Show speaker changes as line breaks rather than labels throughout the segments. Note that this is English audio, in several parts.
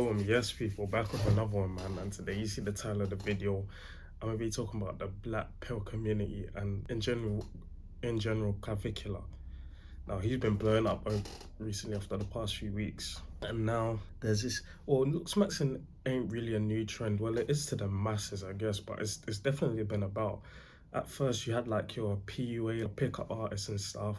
Yes, people, back with another one, man. And today, you see the title of the video. I'm gonna be talking about the black pill community and in general, Clavicular. Now, he's been blowing up recently after the past few weeks, and now there's this. Well, looksmaxing ain't really a new trend. Well, it is to the masses, I guess, but it's definitely been about. At first, you had like your PUA, your pickup artists and stuff.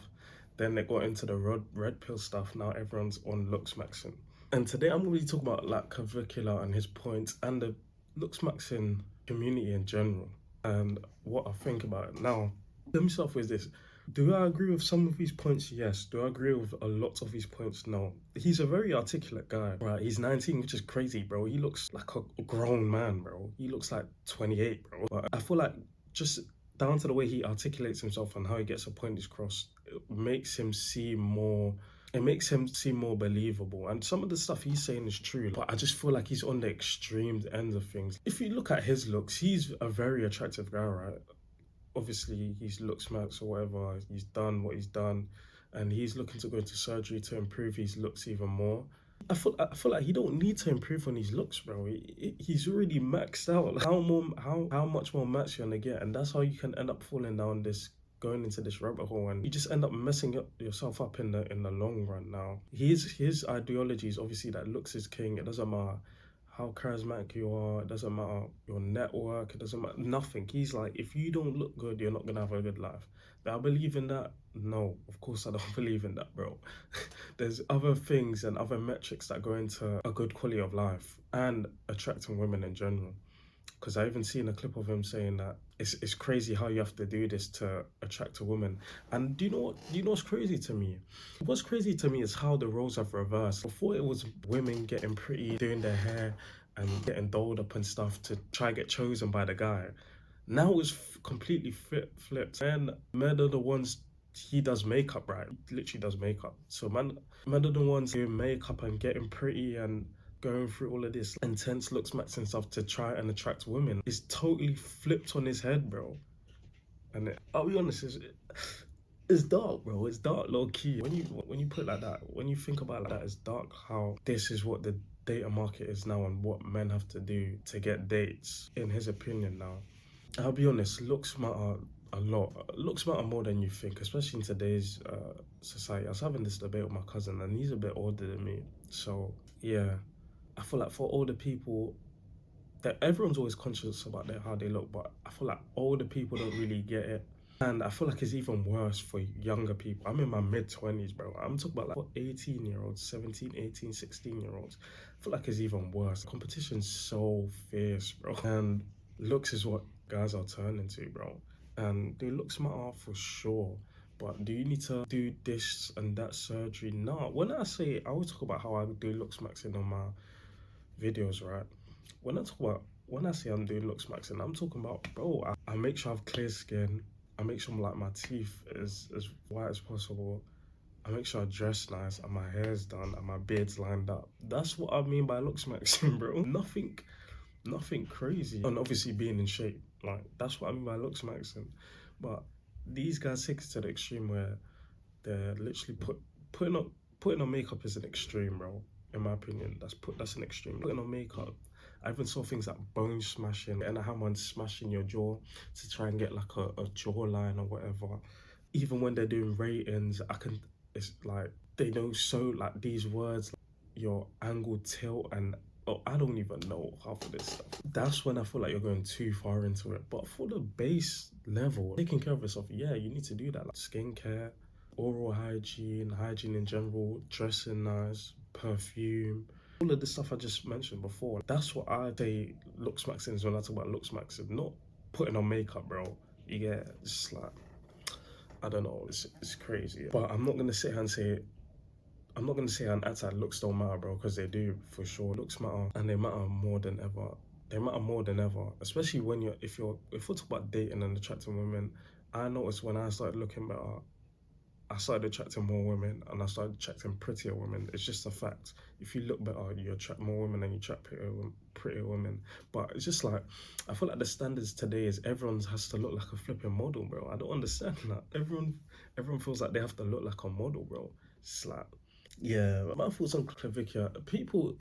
Then they got into the red pill stuff. Now everyone's on looksmaxing. And today I'm going to be talking about like Calvicular and his points and the looksmaxing community in general and what I think about it. Now, let me start off with this. Do I agree with some of his points? Yes. Do I agree with a lot of his points? No. He's a very articulate guy, right? He's 19, which is crazy, bro. He looks like a grown man, bro. He looks like 28, bro. But I feel like just down to the way he articulates himself and how he gets a point across, it makes him seem more believable. And some of the stuff he's saying is true, but I just feel like he's on the extreme end of things. If you look at his looks, he's a very attractive guy, right? Obviously, he's looksmax or whatever. He's done what he's done, and he's looking to go into surgery to improve his looks even more. I feel like he don't need to improve on his looks, bro. He's already maxed out. Like, how much more max you gonna get? And that's how you can end up falling down this, going into this rabbit hole, and you just end up messing yourself up in the long run. Now, his ideology is obviously that looks is king. It doesn't matter how charismatic you are, it doesn't matter your network, it doesn't matter nothing. He's like, if you don't look good, you're not gonna have a good life. Do I believe in that? No, of course I don't believe in that, bro. There's other things and other metrics that go into a good quality of life and attracting women in general. Because I even seen a clip of him saying that it's crazy how you have to do this to attract a woman. And do you know what's crazy to me? What's crazy to me is how the roles have reversed. Before it was women getting pretty, doing their hair and getting dolled up and stuff to try and get chosen by the guy. Now it's completely flipped. And men are the ones, he does makeup, right? He literally does makeup. So men are the ones doing makeup and getting pretty and going through all of this intense looksmax and stuff to try and attract women. It's totally flipped on his head, bro. And I'll be honest, it's dark, bro. It's dark, low key. When you put it like that, when you think about it like that, it's dark how this is what the data market is now and what men have to do to get dates. In his opinion, now, I'll be honest, looks matter a lot. Looks matter more than you think, especially in today's society. I was having this debate with my cousin, and he's a bit older than me, so yeah. I feel like for older people, that everyone's always conscious about how they look, but I feel like older people don't really get it. And I feel like it's even worse for younger people. I'm in my mid-20s, bro. I'm talking about like 18-year-olds, 17, 18, 16-year-olds. I feel like it's even worse. Competition's so fierce, bro. And looks is what guys are turning to, bro. And do looks matter for sure. But do you need to do this and that surgery? No. When I say, I always talk about how I do looks maxing on my videos, right? When I say I'm doing looksmaxxing, I'm talking about, bro, I make sure I have clear skin. I make sure like my teeth is as white as possible. I make sure I dress nice and my hair's done and my beard's lined up. That's what I mean by looksmaxxing, bro. Nothing crazy. And obviously being in shape. Like, that's what I mean by looksmaxxing. But these guys take it to the extreme where they're literally putting on makeup is an extreme, bro. In my opinion, that's an extreme. Putting on makeup, I even saw things like bone smashing and how man smashing your jaw to try and get like a jawline or whatever. Even when they're doing ratings, it's like they know so like these words, like your angle tilt and I don't even know half of this stuff. That's when I feel like you're going too far into it. But for the base level, taking care of yourself, yeah, you need to do that. Like skincare, oral hygiene in general, dressing nice, perfume, all of the stuff I just mentioned before. That's what I say looksmaxing is when I talk about looksmaxing, not putting on makeup, bro. Yeah, it's like, I don't know, it's crazy. But I'm not gonna sit here and say, I'm not gonna say and act like looks don't matter, bro, because they do for sure. Looks matter, and they matter more than ever. They matter more than ever, especially when if we talk about dating and attracting women. I noticed when I started looking better, I started attracting more women and I started attracting prettier women. It's just a fact. If you look better, you attract more women and you attract prettier women. But it's just like, I feel like the standards today is everyone has to look like a flipping model, bro. I don't understand that. Everyone feels like they have to look like a model, bro. It's like, yeah, my thoughts on Clavicular. People,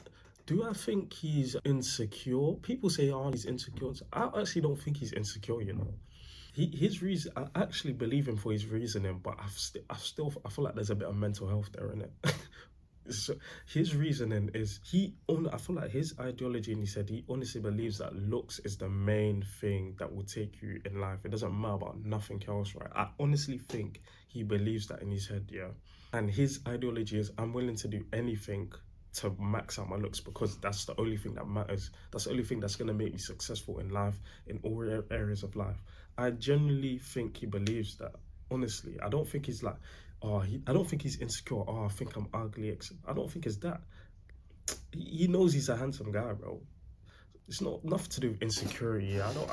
Do I think he's insecure? People say, oh, he's insecure. I actually don't think he's insecure, you know. His reason, I actually believe him for his reasoning, but I feel like there's a bit of mental health there in it. So his reasoning is I feel like his ideology, and he said he honestly believes that looks is the main thing that will take you in life. It doesn't matter about nothing else, right? I honestly think he believes that in his head, yeah. And his ideology is, I'm willing to do anything to max out my looks because that's the only thing that matters. That's the only thing that's gonna make me successful in life, in all areas of life. I genuinely think he believes that. Honestly, I don't think he's like, I don't think he's insecure. Oh, I think I'm ugly. I don't think it's that. He knows he's a handsome guy, bro. It's not nothing to do with insecurity. I don't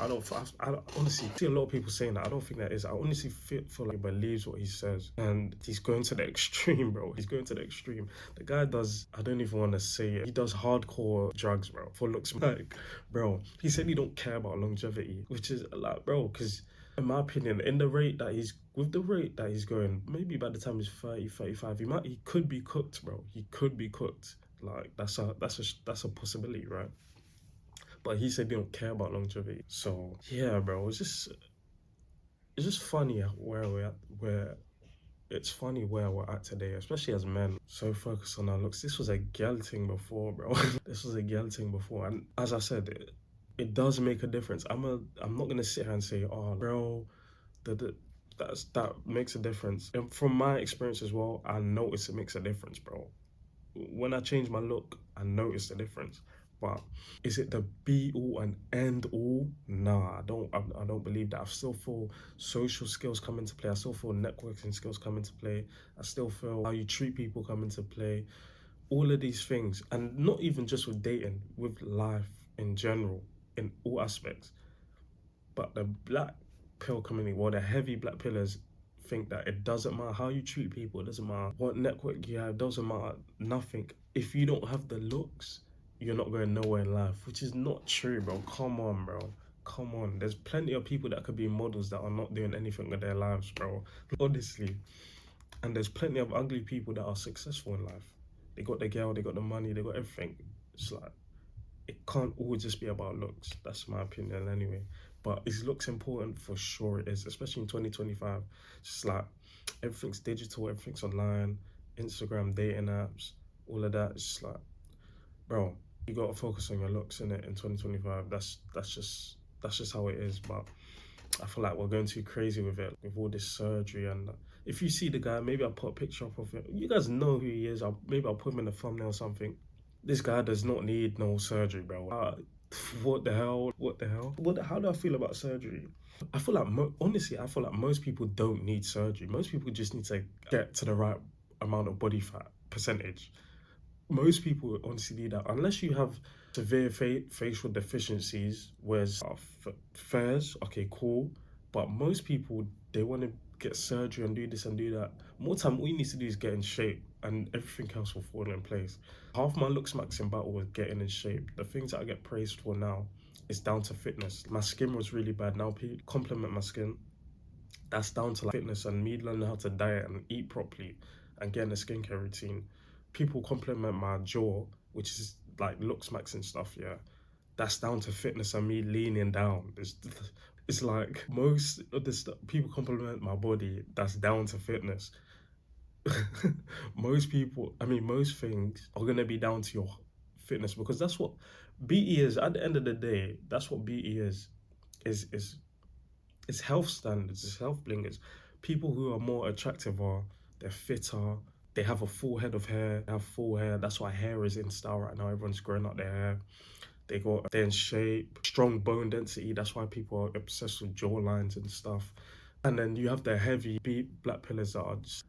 honestly see a lot of people saying that. I don't think that is. I honestly feel like he believes what he says, and he's going to the extreme, bro. He's going to the extreme. The guy does. I don't even want to say it. He does hardcore drugs, bro. For looks like, bro. He said he don't care about longevity, which is like, bro, because in my opinion, in the rate that he's with the rate that he's going, maybe by the time he's 30, 35, he could be cooked, bro. He could be cooked. Like that's a possibility, right? But he said he don't care about longevity. So yeah, bro, it's just funny where we're at, where it's funny where we're at today, especially as men. So focused on our looks. This was a girl thing before, bro. This was a girl thing before, and as I said, it does make a difference. I'm not gonna sit here and say, oh, bro, that makes a difference. And from my experience as well, I notice it makes a difference, bro. When I change my look, I notice the difference. But is it the be all and end all? Nah, I don't believe that. I still feel social skills come into play. I still feel networking skills come into play. I still feel how you treat people come into play. All of these things, and not even just with dating, with life in general, in all aspects. But the black pill community, well, the heavy black pillars think that it doesn't matter how you treat people, it doesn't matter what network you have, it doesn't matter nothing. If you don't have the looks, you're not going nowhere in life, which is not true, bro. Come on, bro. Come on. There's plenty of people that could be models that are not doing anything with their lives, bro. Honestly. And there's plenty of ugly people that are successful in life. They got the girl, they got the money, they got everything. It's like, it can't all just be about looks. That's my opinion anyway. But is looks important? For sure it is, especially in 2025. It's like everything's digital, everything's online, Instagram, dating apps, all of that. It's just like, bro, you gotta focus on your looks in it in 2025. That's just how it is. But I feel like we're going too crazy with it, with all this surgery. And if you see the guy, maybe I'll put a picture up of it. You guys know who he is. Maybe I'll put him in the thumbnail or something. This guy does not need no surgery, bro. What the hell? What the hell? How do I feel about surgery? I feel like, honestly, I feel like most people don't need surgery. Most people just need to get to the right amount of body fat percentage. Most people honestly need that, unless you have severe facial deficiencies, whereas fairs, okay, cool. But most people, they want to get surgery and do this and do that. More time, all you need to do is get in shape and everything else will fall in place. Half my looksmaxxing battle was getting in shape. The things that I get praised for now is down to fitness. My skin was really bad. Now people compliment my skin. That's down to like fitness and me learning how to diet and eat properly and getting a skincare routine. People compliment my jaw, which is like looksmaxxing stuff, yeah. That's down to fitness and me leaning down. It's like most of the stuff, people compliment my body, that's down to fitness. Most things are gonna be down to your fitness because that's what BE is. At the end of the day, that's what BE is. It's health standards, it's health blingers. People who are more attractive they're fitter, they have a full head of hair, they have full hair. That's why hair is in style right now. Everyone's growing out their hair. They're in shape, strong bone density. That's why people are obsessed with jawlines and stuff. And then you have the heavy black pillars that are just,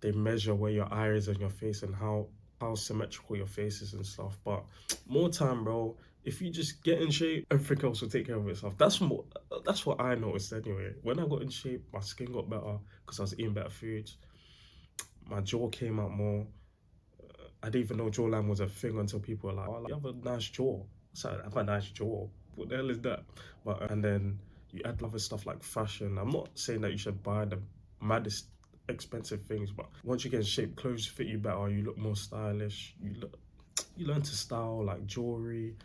they measure where your eye is on your face and how symmetrical your face is and stuff. But more time, bro. If you just get in shape, everything else will take care of itself. That's what I noticed anyway. When I got in shape, my skin got better because I was eating better foods. My jaw came out more. I didn't even know jawline was a thing until people were like, "Oh, you have a nice jaw." So I have a nice jaw. What the hell is that? But and then you add other stuff like fashion. I'm not saying that you should buy the maddest expensive things, but once you get in shape, clothes fit you better. You look more stylish. You learn to style like jewelry.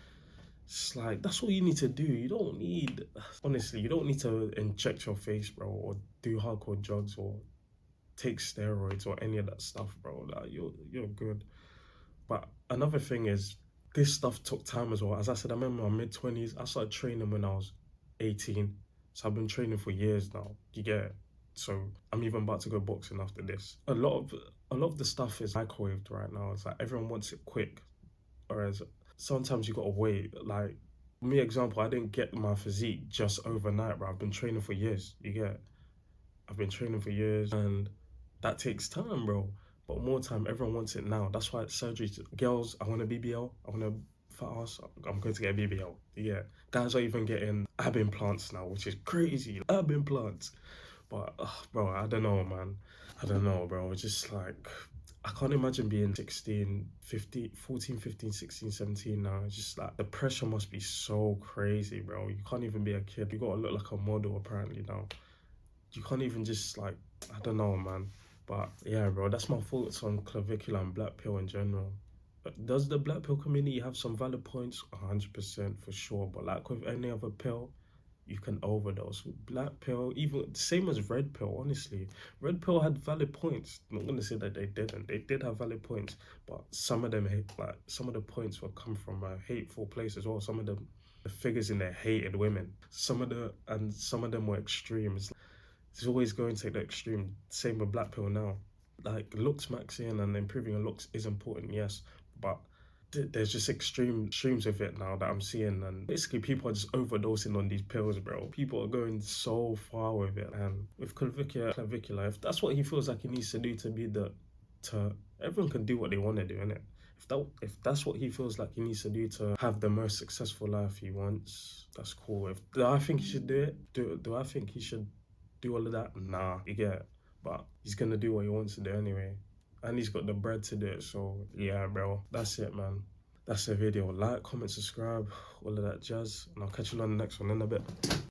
It's like that's all you need to do. You don't need, honestly, you don't need to inject your face, bro, or do hardcore drugs or take steroids or any of that stuff, bro. Like you're good. But another thing is, this stuff took time as well. As I said, I remember my mid 20s. I started training when I was 18, so I've been training for years now. You get it? So I'm even about to go boxing after this. A lot of the stuff is microwaved right now. It's like everyone wants it quick, whereas sometimes you gotta wait. Like me, example, I didn't get my physique just overnight, bro. I've been training for years. You get it? I've been training for years, and that takes time, bro. But more time, everyone wants it now. That's why surgery. Girls, I want a BBL. I want a fat ass. I'm going to get a BBL. Yeah, guys are even getting ab implants now, which is crazy. Ab implants. But bro, I don't know, man. I don't know, bro. It's just like I can't imagine being 16, 15, 14, 15, 16, 17 now. It's just like the pressure must be so crazy, bro. You can't even be a kid. You gotta look like a model apparently now. You can't even just like, I don't know, man. But yeah, bro, that's my thoughts on clavicular and black pill in general. But does the black pill community have some valid points? 100% for sure. But like with any other pill, you can overdose. With black pill, even same as red pill, honestly. Red pill had valid points. I'm not gonna say that they didn't. They did have valid points, but some of them hate, like some of the points will come from a hateful place as well. Some of them, the figures in there hated women. Some of them were extremes. It's always going to the extreme. Same with black pill now. Like looksmaxing and improving your looks is important, yes, but there's just extremes of it now that I'm seeing, and basically people are just overdosing on these pills, bro. People are going so far with it, and with clavicular, if that's what he feels like he needs to do to be to everyone can do what they want to do, innit? If that's what he feels like he needs to do to have the most successful life he wants, that's cool. If do I think he should do it? Do I think he should do all of that? Nah, you get it. But he's gonna do what he wants to do anyway. And he's got the bread to do it, so yeah, bro. That's it, man. That's the video. Like, comment, subscribe, all of that jazz. And I'll catch you on the next one in a bit.